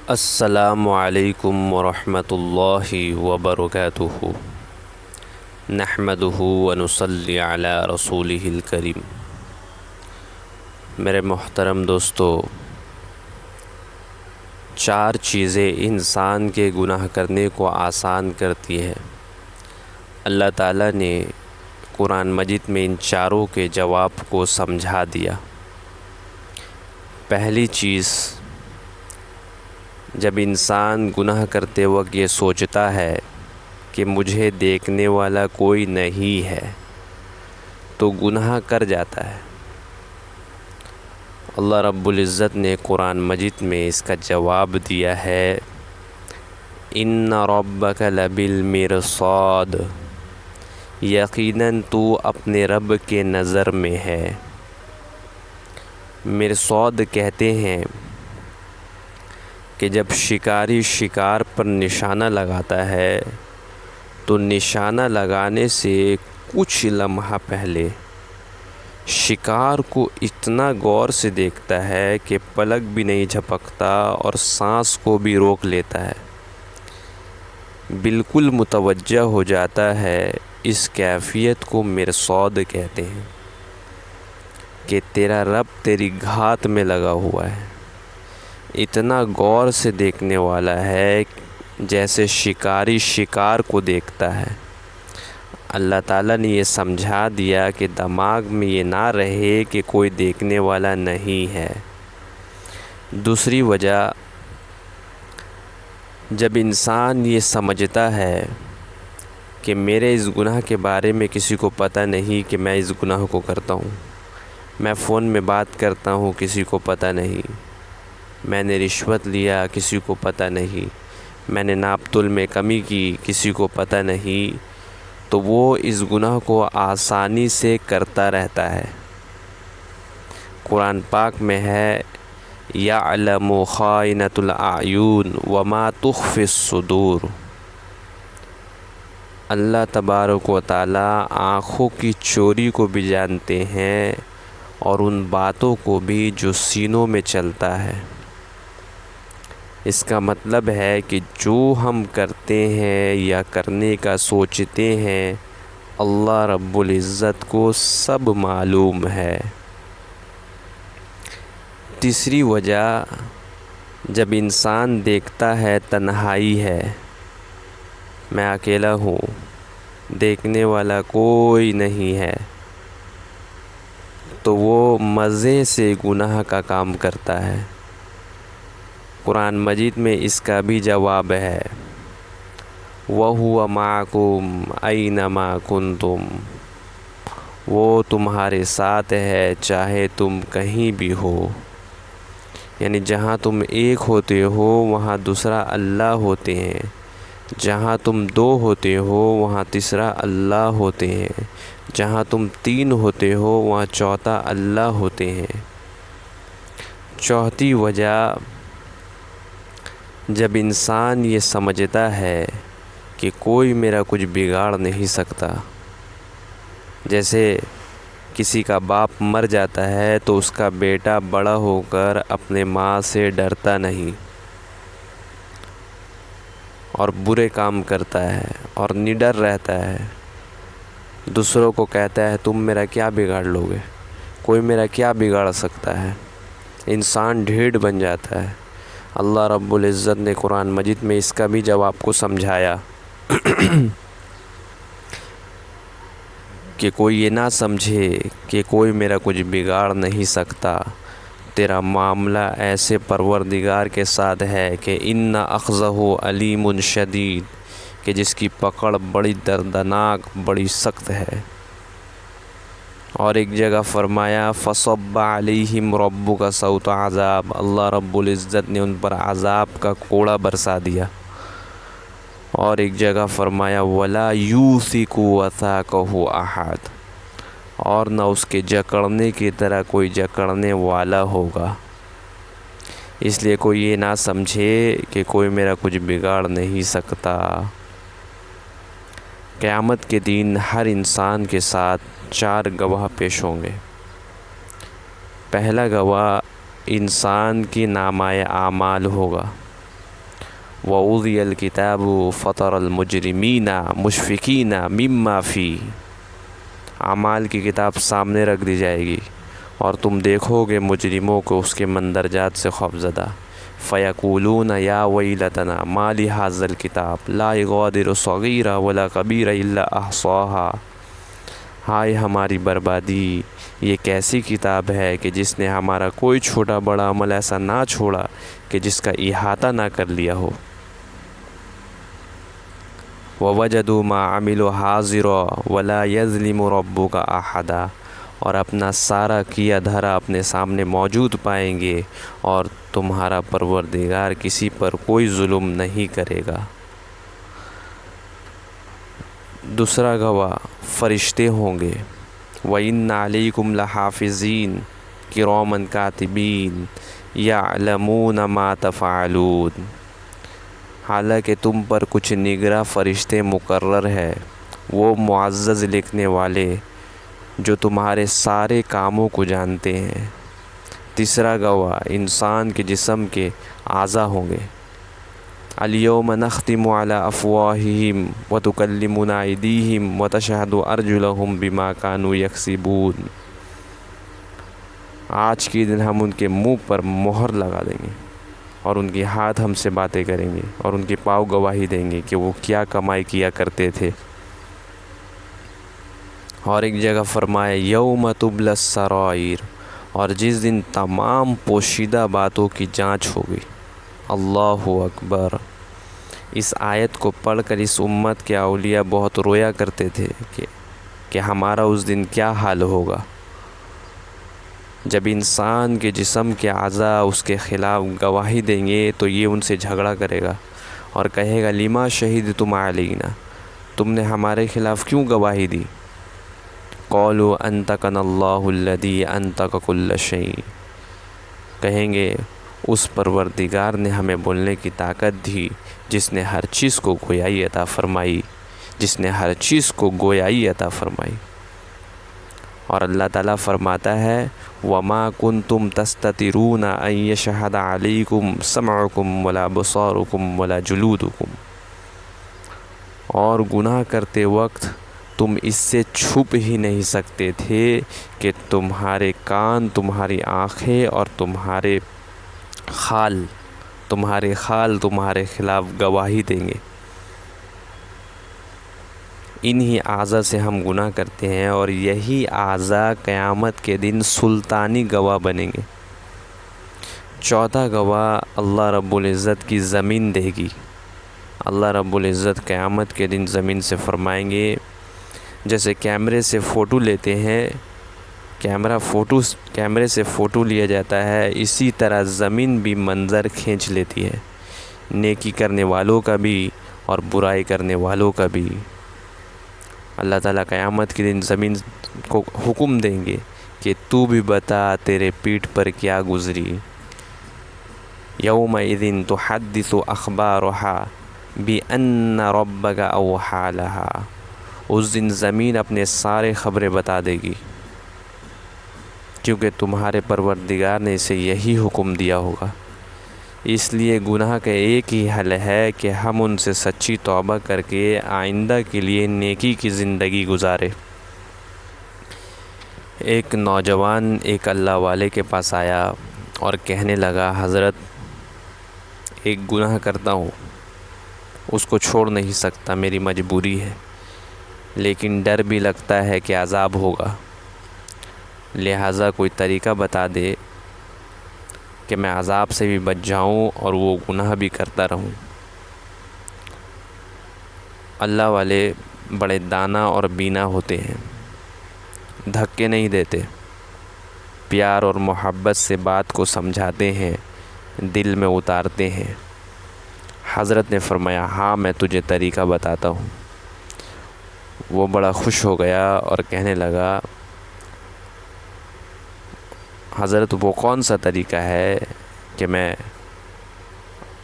السلام علیکم ورحمۃ اللہ وبرکاتہ۔ نحمدہ ونصلی علی رسولہ الکریم۔ میرے محترم دوستو، 4 چیزیں انسان کے گناہ کرنے کو آسان کرتی ہے۔ اللہ تعالیٰ نے قرآن مجید میں ان چاروں کے جواب کو سمجھا دیا۔ پہلی چیز، جب انسان گناہ کرتے وقت یہ سوچتا ہے کہ مجھے دیکھنے والا کوئی نہیں ہے تو گناہ کر جاتا ہے۔ اللہ رب العزت نے قرآن مجید میں اس کا جواب دیا ہے، ان ربک لبالمرصاد، یقیناً تو اپنے رب کے نظر میں ہے۔ مرصاد کہتے ہیں کہ جب شکاری شکار پر نشانہ لگاتا ہے تو نشانہ لگانے سے کچھ لمحہ پہلے شکار کو اتنا غور سے دیکھتا ہے کہ پلک بھی نہیں جھپکتا اور سانس کو بھی روک لیتا ہے، بالکل متوجہ ہو جاتا ہے۔ اس کیفیت کو مرصاد کہتے ہیں کہ تیرا رب تیری گھات میں لگا ہوا ہے، اتنا غور سے دیکھنے والا ہے جیسے شکاری شکار کو دیکھتا ہے۔ اللہ تعالیٰ نے یہ سمجھا دیا کہ دماغ میں یہ نہ رہے کہ کوئی دیکھنے والا نہیں ہے۔ دوسری وجہ، جب انسان یہ سمجھتا ہے کہ میرے اس گناہ کے بارے میں کسی کو پتہ نہیں کہ میں اس گناہ کو کرتا ہوں، میں فون میں بات کرتا ہوں کسی کو پتہ نہیں، میں نے رشوت لیا کسی کو پتہ نہیں، میں نے ناپ تول میں کمی کی کسی کو پتہ نہیں، تو وہ اس گناہ کو آسانی سے کرتا رہتا ہے۔ قرآن پاک میں ہے، یعلم خائنۃ الاعین وما تخفی الصدور۔ اللہ تبارک و تعالیٰ آنکھوں کی چوری کو بھی جانتے ہیں اور ان باتوں کو بھی جو سینوں میں چلتا ہے۔ اس کا مطلب ہے کہ جو ہم کرتے ہیں یا کرنے کا سوچتے ہیں، اللہ رب العزت کو سب معلوم ہے۔ تیسری وجہ، جب انسان دیکھتا ہے تنہائی ہے، میں اکیلا ہوں، دیکھنے والا کوئی نہیں ہے، تو وہ مزے سے گناہ کا کام کرتا ہے۔ قرآن مجید میں اس کا بھی جواب ہے، وَهُوَ مَعَكُمْ أَيْنَمَا كُنْتُمْ، وہ تمہارے ساتھ ہے چاہے تم کہیں بھی ہو۔ یعنی جہاں تم ایک ہوتے ہو وہاں دوسرا اللہ ہوتے ہیں، جہاں تم 2 ہوتے ہو وہاں تیسرا اللہ ہوتے ہیں، جہاں تم 3 ہوتے ہو وہاں چوتھا اللہ ہوتے ہیں۔ چوتھی وجہ، جب انسان یہ سمجھتا ہے کہ کوئی میرا کچھ بگاڑ نہیں سکتا، جیسے کسی کا باپ مر جاتا ہے تو اس کا بیٹا بڑا ہو کر اپنے ماں سے ڈرتا نہیں اور برے کام کرتا ہے اور نڈر رہتا ہے، دوسروں کو کہتا ہے تم میرا کیا بگاڑ لوگے، کوئی میرا کیا بگاڑ سکتا ہے، انسان ڈھیڑ بن جاتا ہے۔ اللہ رب العزت نے قرآن مجید میں اس کا بھی جواب کو سمجھایا کہ کوئی یہ نہ سمجھے کہ کوئی میرا کچھ بگاڑ نہیں سکتا، تیرا معاملہ ایسے پروردگار کے ساتھ ہے کہ ان اخذہ علیم شدید، کہ جس کی پکڑ بڑی دردناک بڑی سخت ہے۔ اور ایک جگہ فرمایا فصب علیہم ربک صوت عذاب، اللہ رب العزت نے ان پر عذاب کا کوڑا برسا دیا۔ اور ایک جگہ فرمایا ولا یوثق وثاقہ احد، اور نہ اس کے جکڑنے کی طرح کوئی جکڑنے والا ہوگا۔ اس لیے کوئی یہ نہ سمجھے کہ کوئی میرا کچھ بگاڑ نہیں سکتا۔ قیامت کے دن ہر انسان کے ساتھ 4 گواہ پیش ہوں گے۔ پہلا گواہ انسان کی نامۂ اعمال ہوگا، وَأُوذِيَ الْكِتَابُ فَتَرَى الْمُجْرِمِينَ مُشْفِقِينَ مِمَّا فِيهِ، اعمال کی کتاب سامنے رکھ دی جائے گی اور تم دیکھو گے مجرموں کو اس کے مندرجات سے خوفزدہ، فَيَقُولُونَ يَا وَيْلَتَنَا مَا لِهَٰذَا الْكِتَابِ لَا يُغَادِرُ صَغِيرًا وَلَا كَبِيرًا إِلَّا أَحْصَاهَا، ہائے ہماری بربادی، یہ کیسی کتاب ہے کہ جس نے ہمارا کوئی چھوٹا بڑا عمل ایسا نہ چھوڑا کہ جس کا احاطہ نہ کر لیا ہو۔ وَوَجَدُوا مَا عَمِلُوا حَاضِرًا وَلَا يَظْلِمُ رَبُّكَ أَحَدًا، اور اپنا سارا کیا دھرا اپنے سامنے موجود پائیں گے اور تمہارا پروردگار کسی پر کوئی ظلم نہیں کرے گا۔ دوسرا گواہ فرشتے ہوں گے، وَإِنَّ عَلَيْكُمْ لَحَافِظِينَ كِرَامًا كَاتِبِينَ يَعْلَمُونَ مَا تَفْعَلُونَ، حالانکہ تم پر کچھ نگراں فرشتے مقرر ہے، وہ معزز لکھنے والے جو تمہارے سارے کاموں کو جانتے ہیں۔ تیسرا گواہ انسان کے جسم کے اعضاء ہوں گے، اليوم نختم على افواہہم وتکلمنا ایدیہم وتشہد ارجلہم بما كانوا یکسبون، آج کے دن ہم ان کے منہ پر مہر لگا دیں گے اور ان کے ہاتھ ہم سے باتیں کریں گے اور ان کے پاؤں گواہی دیں گے کہ وہ کیا کمائی کیا کرتے تھے۔ اور ایک جگہ فرمایا یوم تبلی السرائر، اور جس دن تمام پوشیدہ باتوں کی جانچ ہوگی۔ اللہ اکبر۔ اس آیت کو پڑھ کر اس امت کے اولیاء بہت رویا کرتے تھے کہ ہمارا اس دن کیا حال ہوگا، جب انسان کے جسم کے اعضاء اس کے خلاف گواہی دیں گے تو یہ ان سے جھگڑا کرے گا اور کہے گا لما شہدتم علینا، تم نے ہمارے خلاف کیوں گواہی دی؟ قالوا انطقنا اللہ الذی انطق کل شیء، کہیں گے اس پروردگار نے ہمیں بولنے کی طاقت دی جس نے ہر چیز کو گویائی عطا فرمائی، جس نے ہر چیز کو گویائی عطا فرمائی۔ اور اللہ تعالیٰ فرماتا ہے وَمَا كُنْتُمْ تَسْتَتِرُونَ أَن يَشْهَدَ عَلَيْكُمْ سَمْعُكُمْ وَلَا بَصَارُكُمْ وَلَا جُلُودُكُمْ، اور گناہ کرتے وقت تم اس سے چھپ ہی نہیں سکتے تھے کہ تمہارے کان، تمہاری آنکھیں اور تمہارے خال تمہارے خلاف گواہی دیں گے۔ انہی اعضاء سے ہم گناہ کرتے ہیں اور یہی اعضاء قیامت کے دن سلطانی گواہ بنیں گے۔ چوتھا گواہ اللہ رب العزت کی زمین دے گی۔ اللہ رب العزت قیامت کے دن زمین سے فرمائیں گے جیسے کیمرے سے فوٹو لیتے ہیں، کیمرے سے فوٹو لیا جاتا ہے، اسی طرح زمین بھی منظر کھینچ لیتی ہے، نیکی کرنے والوں کا بھی اور برائی کرنے والوں کا بھی۔ اللہ تعالیٰ قیامت کے دن زمین کو حکم دیں گے کہ تو بھی بتا تیرے پیٹھ پر کیا گزری۔ یومئذ تحدث اخبارها بان ربک اوحی لها، اس دن زمین اپنے سارے خبریں بتا دے گی کیونکہ تمہارے پروردگار نے اسے یہی حکم دیا ہوگا۔ اس لیے گناہ کا ایک ہی حل ہے کہ ہم ان سے سچی توبہ کر کے آئندہ کے لیے نیکی کی زندگی گزارے۔ ایک نوجوان ایک اللہ والے کے پاس آیا اور کہنے لگا حضرت ایک گناہ کرتا ہوں، اس کو چھوڑ نہیں سکتا، میری مجبوری ہے، لیکن ڈر بھی لگتا ہے کہ عذاب ہوگا، لہٰذا کوئی طریقہ بتا دے کہ میں عذاب سے بھی بچ جاؤں اور وہ گناہ بھی کرتا رہوں۔ اللہ والے بڑے دانا اور بینا ہوتے ہیں، دھکے نہیں دیتے، پیار اور محبت سے بات کو سمجھاتے ہیں، دل میں اتارتے ہیں۔ حضرت نے فرمایا ہاں میں تجھے طریقہ بتاتا ہوں۔ وہ بڑا خوش ہو گیا اور کہنے لگا حضرت وہ کون سا طریقہ ہے کہ میں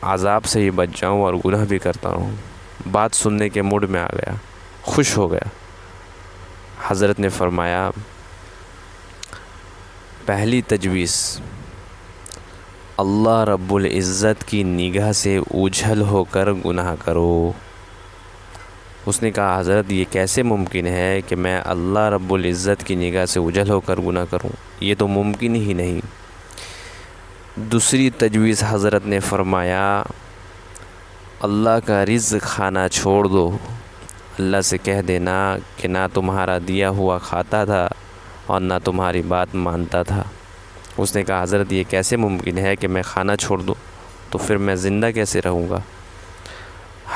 عذاب سے ہی بچ جاؤں اور گناہ بھی کرتا رہوں؟ بات سننے کے موڈ میں آ گیا، خوش ہو گیا۔ حضرت نے فرمایا پہلی تجویز اللہ رب العزت کی نگاہ سے اوجھل ہو کر گناہ کرو۔ اس نے کہا حضرت یہ کیسے ممکن ہے کہ میں اللہ رب العزت کی نگاہ سے اوجھل ہو کر گناہ کروں، یہ تو ممکن ہی نہیں۔ دوسری تجویز حضرت نے فرمایا اللہ کا رزق کھانا چھوڑ دو، اللہ سے کہہ دینا کہ نہ تمہارا دیا ہوا کھاتا تھا اور نہ تمہاری بات مانتا تھا۔ اس نے کہا حضرت یہ کیسے ممکن ہے کہ میں کھانا چھوڑ دوں، تو پھر میں زندہ کیسے رہوں گا؟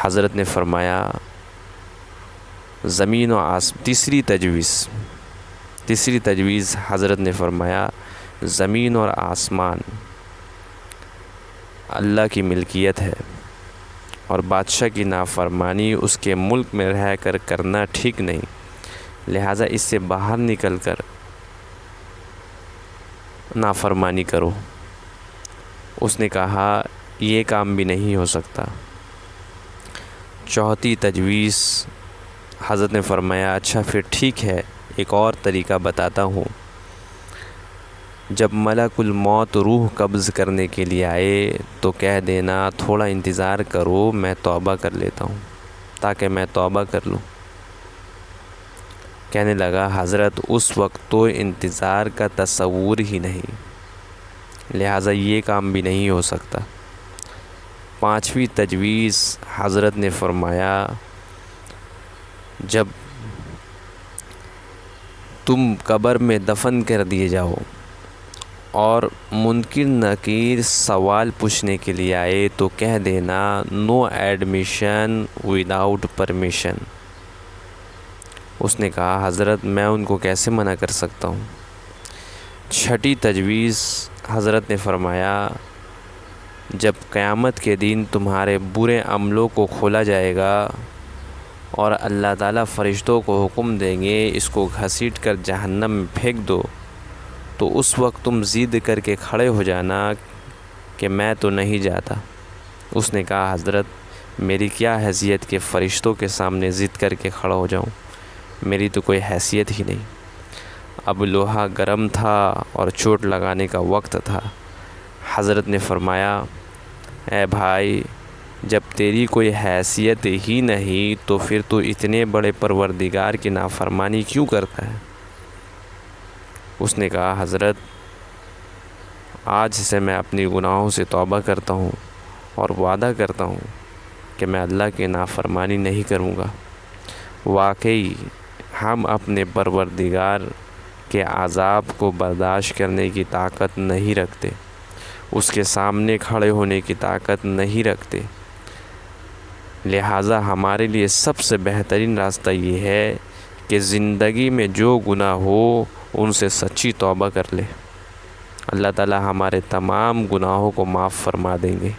حضرت نے فرمایا زمین و آسمان، تیسری تجویز حضرت نے فرمایا زمین اور آسمان اللہ کی ملکیت ہے اور بادشاہ کی نافرمانی اس کے ملک میں رہ کر کرنا ٹھیک نہیں، لہٰذا اس سے باہر نکل کر نافرمانی کرو۔ اس نے کہا یہ کام بھی نہیں ہو سکتا۔ چوتھی تجویز حضرت نے فرمایا اچھا پھر ٹھیک ہے، ایک اور طریقہ بتاتا ہوں۔ جب ملک الموت روح قبض کرنے کے لیے آئے تو کہہ دینا تھوڑا انتظار کرو، میں توبہ کر لیتا ہوں، تاکہ میں توبہ کر لوں۔ کہنے لگا حضرت اس وقت تو انتظار کا تصور ہی نہیں، لہٰذا یہ کام بھی نہیں ہو سکتا۔ پانچویں تجویز حضرت نے فرمایا جب تم قبر میں دفن کر دیے جاؤ اور منکر نکیر سوال پوچھنے کے لیے آئے تو کہہ دینا نو ایڈمیشن وداؤٹ پرمیشن۔ اس نے کہا حضرت میں ان کو کیسے منع کر سکتا ہوں؟ چھٹی تجویز حضرت نے فرمایا جب قیامت کے دن تمہارے برے عملوں کو کھولا جائے گا اور اللہ تعالیٰ فرشتوں کو حکم دیں گے اس کو گھسیٹ کر جہنم میں پھینک دو، تو اس وقت تم ضد کر کے کھڑے ہو جانا کہ میں تو نہیں جاتا۔ اس نے کہا حضرت میری کیا حیثیت کہ فرشتوں کے سامنے ضد کر کے کھڑا ہو جاؤں، میری تو کوئی حیثیت ہی نہیں۔ اب لوہا گرم تھا اور چوٹ لگانے کا وقت تھا۔ حضرت نے فرمایا اے بھائی جب تیری کوئی حیثیت ہی نہیں تو پھر تو اتنے بڑے پروردگار کی نافرمانی کیوں کرتا ہے؟ اس نے کہا حضرت آج سے میں اپنی گناہوں سے توبہ کرتا ہوں اور وعدہ کرتا ہوں کہ میں اللہ کی نافرمانی نہیں کروں گا۔ واقعی ہم اپنے پروردگار کے عذاب کو برداشت کرنے کی طاقت نہیں رکھتے، اس کے سامنے کھڑے ہونے کی طاقت نہیں رکھتے، لہٰذا ہمارے لیے سب سے بہترین راستہ یہ ہے کہ زندگی میں جو گناہ ہو ان سے سچی توبہ کر لے، اللہ تعالی ہمارے تمام گناہوں کو معاف فرما دیں گے۔